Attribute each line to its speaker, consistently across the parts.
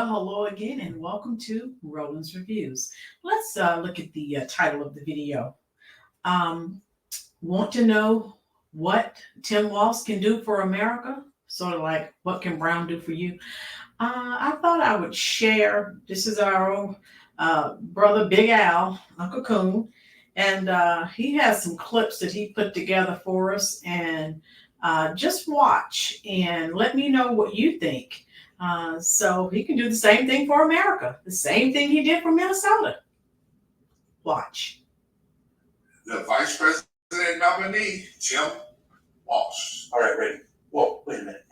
Speaker 1: Well, hello again, and welcome to Roland's Reviews. Let's look at the title of the video. Um, want to know what Tim Walz can do for America? Sort of like what can Brown do for you? I thought I would share. This is our own brother, Big Al, Uncle Coon, and he has some clips that he put together for us. And just watch and let me know what you think. So he can do the same thing for America, the same thing he did for Minnesota. Watch.
Speaker 2: The Vice President nominee, Tim Walz.
Speaker 3: All right, ready. Whoa, wait a minute.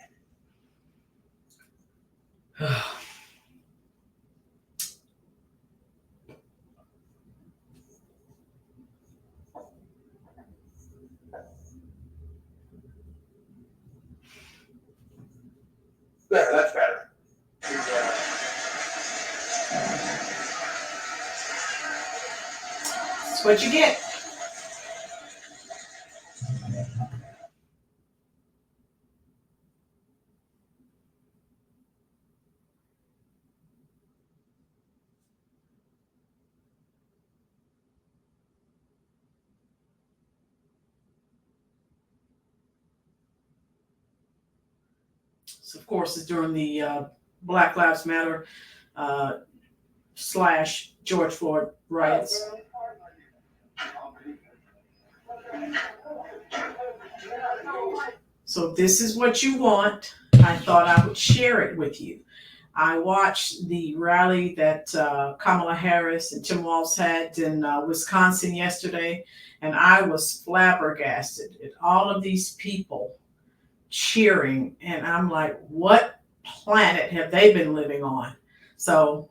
Speaker 3: There, that's better.
Speaker 1: That's what you get. So of course, it's during the Black Lives Matter slash George Floyd riots. So if this is what you want, I thought I would share it with you. I watched the rally that Kamala Harris and Tim Walz had in Wisconsin yesterday, and I was flabbergasted at all of these people cheering, and I'm like, what planet have they been living on? So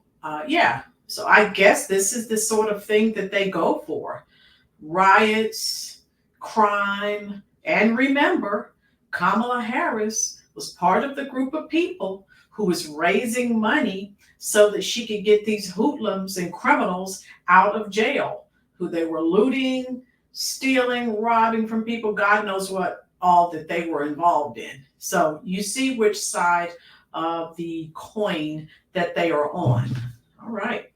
Speaker 1: so I guess this is the sort of thing that they go for: riots, crime. And remember, Kamala Harris was part of the group of people who was raising money so that she could get these hoodlums and criminals out of jail, who they were looting, stealing, robbing from people, God knows what all that they were involved in. So you see which side of the coin that they are on. All right.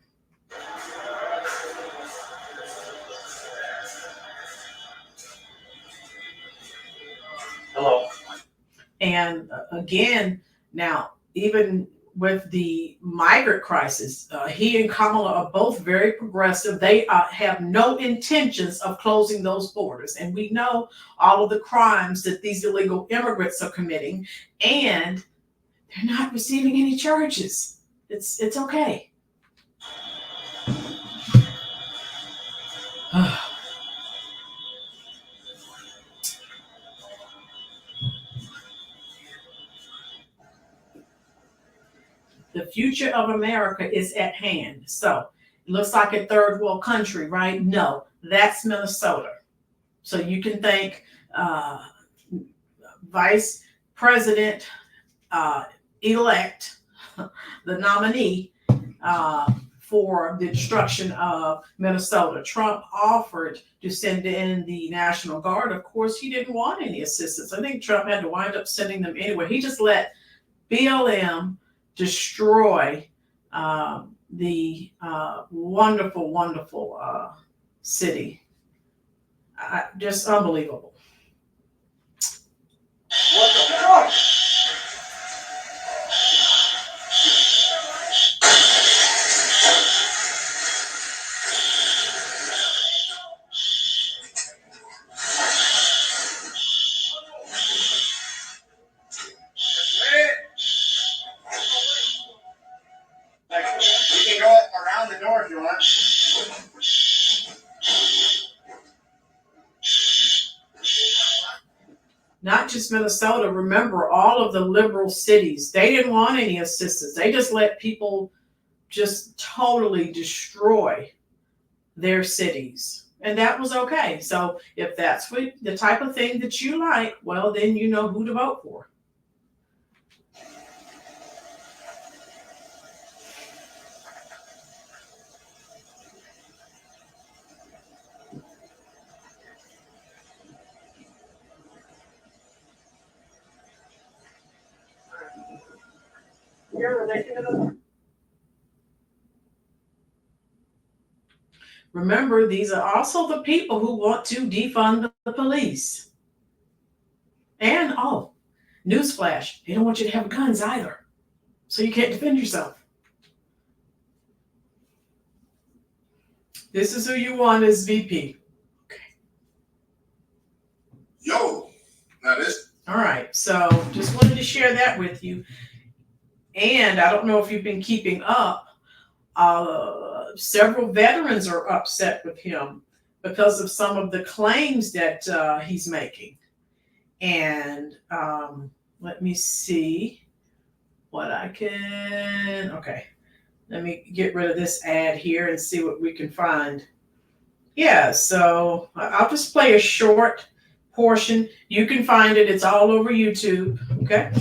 Speaker 3: Hello.
Speaker 1: And again, now, even with the migrant crisis, he and Kamala are both very progressive. They have no intentions of closing those borders. And we know all of the crimes that these illegal immigrants are committing, and they're not receiving any charges. It's okay. The future of America is at hand. So it looks like a third world country, right? No, that's Minnesota. So you can thank Vice President elect, the nominee, for the destruction of Minnesota. Trump offered to send in the National Guard. Of course, he didn't want any assistance. I think Trump had to wind up sending them anyway. He just let BLM destroy the wonderful, wonderful city. Just unbelievable.
Speaker 3: What the fuck? You can go around the door if you want.
Speaker 1: Not just Minnesota. Remember, all of the liberal cities, they didn't want any assistance. They just let people just totally destroy their cities. And that was okay. So if that's what the type of thing that you like, well, then you know who to vote for.
Speaker 3: You're ridiculous.
Speaker 1: Remember, these are also the people who want to defund the police. And, oh, newsflash, they don't want you to have guns either. So you can't defend yourself. This is who you want as VP.
Speaker 2: Yo, now this.
Speaker 1: All right, so just wanted to share that with you. And I don't know if you've been keeping up. Several veterans are upset with him because of some of the claims that he's making. And let me see what I can. Okay, let me get rid of this ad here and see what we can find. Yeah, so I'll just play a short portion. You can find it. It's all over YouTube. Okay.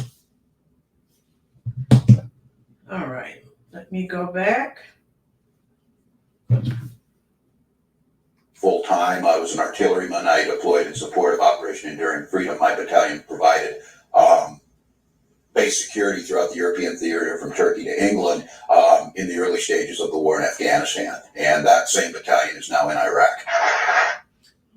Speaker 1: All right. Let me go back.
Speaker 4: Full-time, I was an artilleryman. I deployed in support of Operation Enduring Freedom. My battalion provided base security throughout the European theater from Turkey to England in the early stages of the war in Afghanistan. And that same battalion is now in Iraq.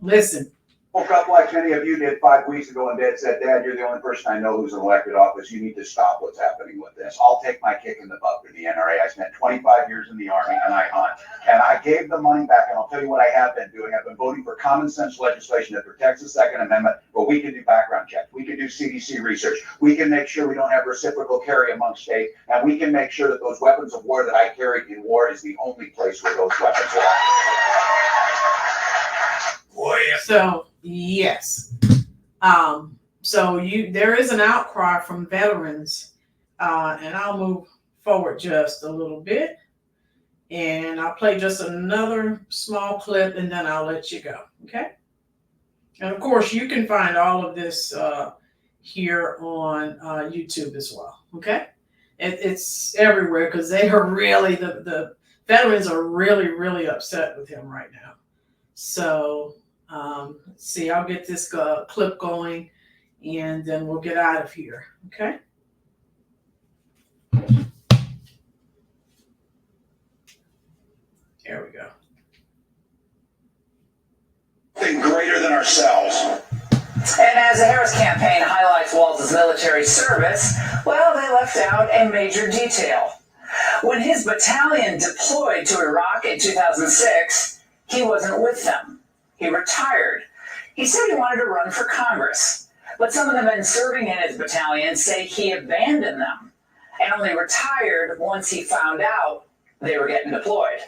Speaker 1: Listen.
Speaker 3: Woke up like many of you did 5 weeks ago and Dad said, Dad, you're the only person I know who's in elected office. You need to stop what's happening with this. I'll take my kick in the butt for the NRA. I spent 25 years in the Army and I hunt. And I gave the money back, and I'll tell you what I have been doing. I've been voting for common sense legislation that protects the Second Amendment, where we can do background checks. We can do CDC research. We can make sure we don't have reciprocal carry among states. And we can make sure that those weapons of war that I carried in war is the only place where those weapons are.
Speaker 1: So yes, so there is an outcry from veterans, and I'll move forward just a little bit, and I'll play just another small clip, and then I'll let you go. Okay, and of course you can find all of this here on YouTube as well. Okay, it's everywhere because they are really the veterans are really upset with him right now. So. Let's see, I'll get this clip going and then we'll get out of here. Okay. There we go.
Speaker 3: Something greater than ourselves.
Speaker 5: And as the Harris campaign highlights WALZ's military service, well, they left out a major detail. When his battalion deployed to Iraq in 2006, he wasn't with them. He retired. He said he wanted to run for Congress, but some of the men serving in his battalion say he abandoned them and only retired once he found out they were getting deployed.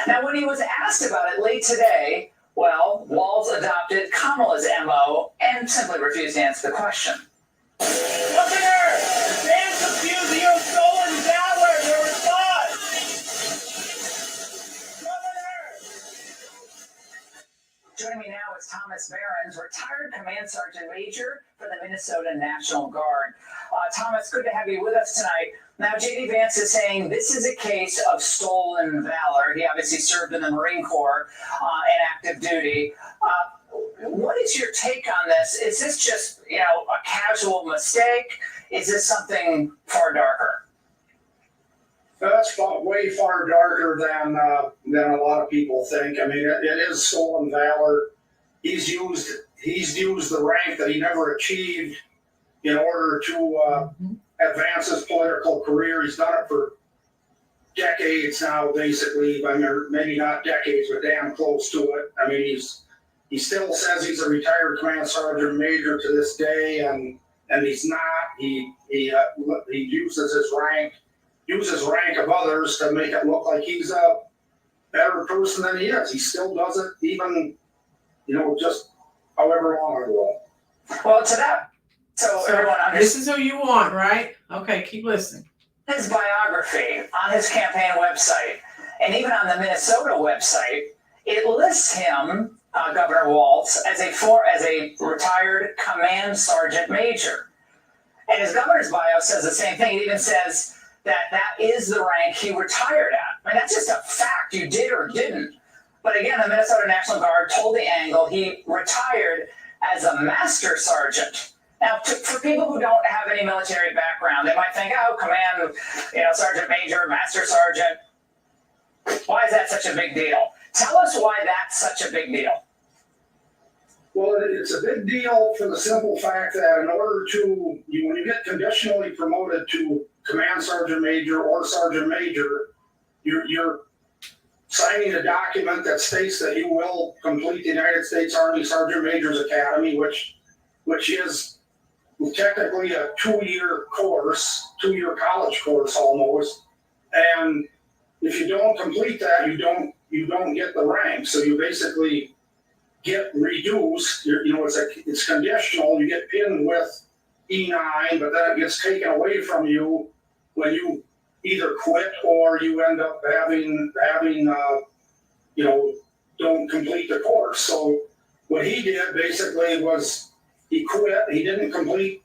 Speaker 5: Now, when he was asked about it late today, well, WALZ adopted Kamala's MO and simply refused to answer the question.
Speaker 3: Governor, fans accuse you of stolen valor. Your response.
Speaker 5: Joining me now is Thomas Behrens, retired Command Sergeant Major for the Minnesota National Guard. Thomas, good to have you with us tonight. Now, J.D. Vance is saying this is a case of stolen valor. He obviously served in the Marine Corps in active duty. What is your take on this? Is this just, a casual mistake? Is this something far darker?
Speaker 6: That's way far darker than a lot of people think. I mean, it is stolen valor. He's used the rank that he never achieved in order to advance his political career. He's done it for decades now, basically. I mean, maybe not decades, but damn close to it. I mean, he still says he's a retired command sergeant major to this day, and he's not. He uses his rank of others to make it look like he's a better person than he is. He still does it, even just however long ago.
Speaker 5: Well, to that, so everyone
Speaker 1: this is who you want, right? Okay, keep listening.
Speaker 5: His biography on his campaign website, and even on the Minnesota website, it lists him, Governor WALZ, as a retired command sergeant major. And his governor's bio says the same thing. It even says that is the rank he retired at. I mean, that's just a fact. You did or didn't. But again, the Minnesota National Guard told the Angle he retired as a master sergeant. Now, for people who don't have any military background, they might think, oh, command, sergeant major, master sergeant. Why is that such a big deal? Tell us why that's such a big deal.
Speaker 6: Well, it's a big deal for the simple fact that in order to, when you get conditionally promoted to command sergeant major or sergeant major, you're signing a document that states that you will complete the United States Army Sergeant Major's Academy, which is technically a 2-year course, 2-year college course almost. And if you don't complete that, you don't get the rank. So you basically get reduced. It's conditional. You get pinned with E9, but then it gets taken away from you when you either quit or you end up having don't complete the course. So what he did basically was he quit. He didn't complete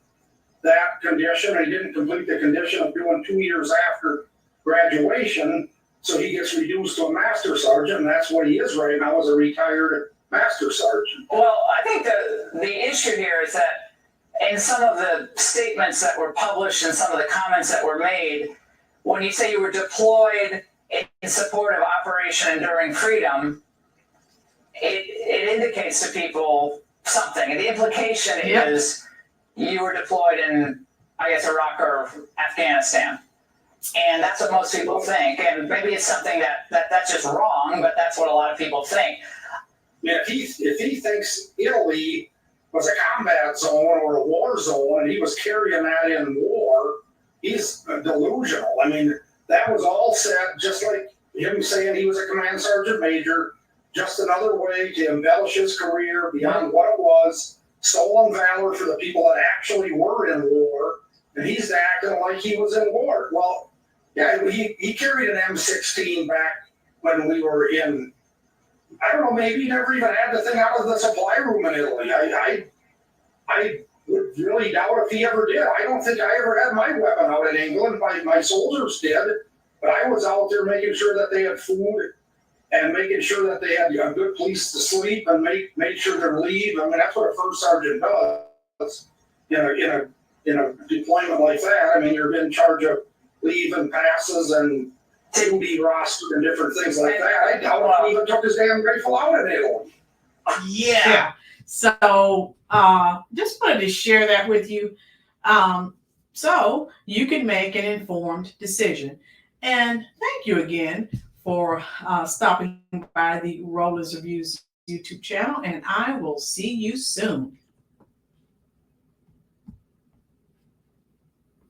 Speaker 6: that condition. He didn't complete the condition of doing 2 years after graduation. So he gets reduced to a master sergeant, and that's what he is right now, as a retired master sergeant.
Speaker 5: Well, I think the issue here is that in some of the statements that were published and some of the comments that were made, when you say you were deployed in support of Operation Enduring Freedom, it indicates to people something. And the implication is you were deployed in, I guess, Iraq or Afghanistan. And that's what most people think. And maybe it's something that's just wrong, but that's what a lot of people think.
Speaker 6: Yeah, if he thinks Italy was a combat zone or a war zone and he was carrying that in war, he's delusional. I mean, that was all said just like him saying he was a command sergeant major, just another way to embellish his career beyond what it was, stolen valor for the people that actually were in war, and he's acting like he was in war. Well, yeah, he carried an M16 back when we were in, I don't know, maybe he never even had the thing out of the supply room in Italy. I would really doubt if he ever did. I don't think I ever had my weapon out in England. My soldiers did, but I was out there making sure that they had food and making sure that they had a good place to sleep and make sure their leave. I mean, that's what a first sergeant does in a deployment like that. I mean, you're in charge of leave and passes and duty roster and different things like that. I doubt if he even took his damn rifle out in Italy.
Speaker 1: Yeah. So just wanted to share that with you, so you can make an informed decision. And thank you again for stopping by the Rollers Reviews YouTube channel, and I will see you soon.